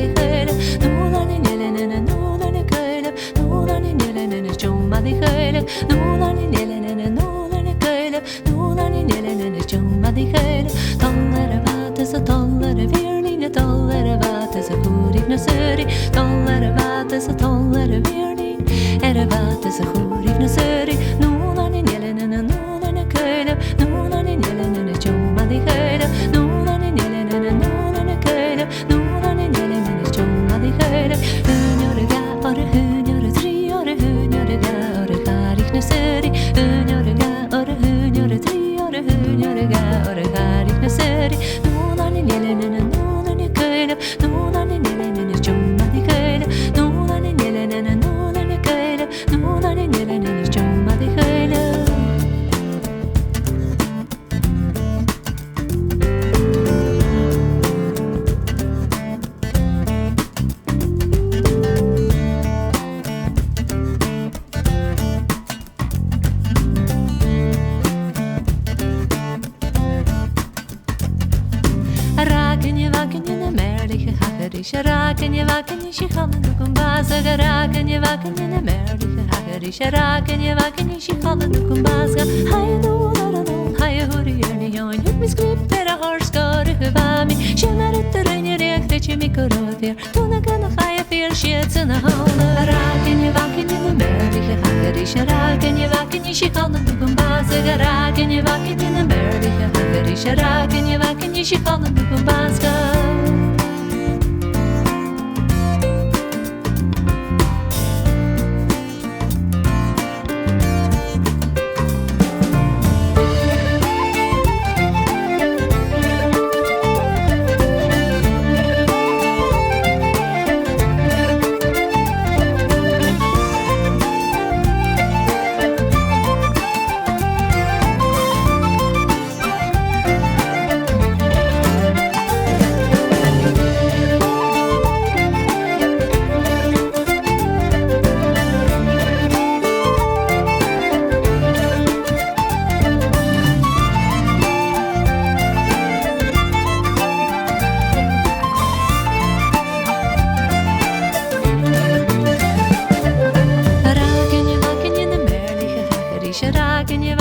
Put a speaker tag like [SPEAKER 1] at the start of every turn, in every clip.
[SPEAKER 1] di khele nulan in yelena nulan in khele nulan in yelena choma di khele nulan in yelena nulan in khele nulan in yelena choma di khele tallere vates tallere virline tallere vates hurig na söri tallere vates tallere virline vates hurig na söri nulan in yelena nulan in khele nulan in yelena choma di khele nulan in yelena nulan in khele nulan in yelena choma di khele hunyorga ore hunyor tri ore hunyorga ore harig na söri hunyorga ore hunyor tri ore hunyorga ore harig na söri nulan in yelena nulan in khele nulan in yelena choma di khele nulan in yelena nulan in khele nulan in yelena choma di khele Rakenje na merlige hagerish rakenje shi khamen kum baza rakenje na merlige hagerish rakenje shi khamen kum baza hay no hay hori ni yon mi skript der har skar huvami shemer der ni rekte chimi korotir tu na kana hay fer shit na hole rakenje na merlige hagerish rakenje shi khamen kum baza rakenje na merlige hagerish rakenje shi khamen kum baza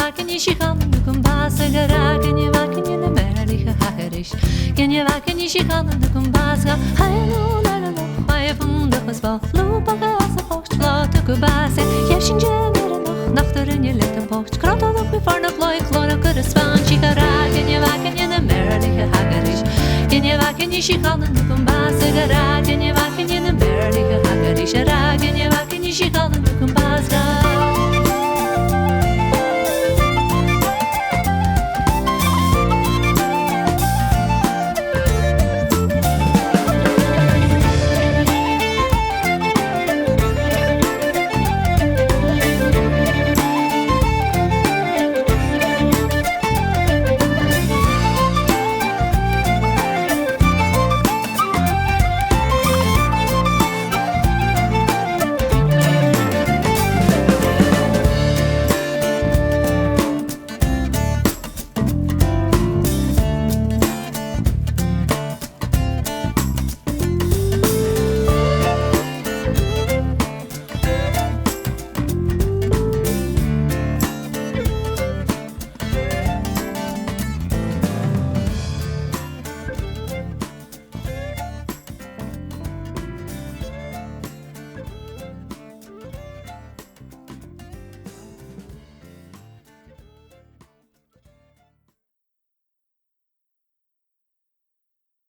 [SPEAKER 1] Rakenje shi khamen kum baza rakenje na merlige hagerish rakenje shi khamen kum baza hay no la la la hay fun de khasba lo baga sa pocht lat ku baza yeshinje mer no nachtoren je leten pocht krat op me farn op loy klona kur span chi rakenje na merlige hagerish rakenje shi khamen kum baza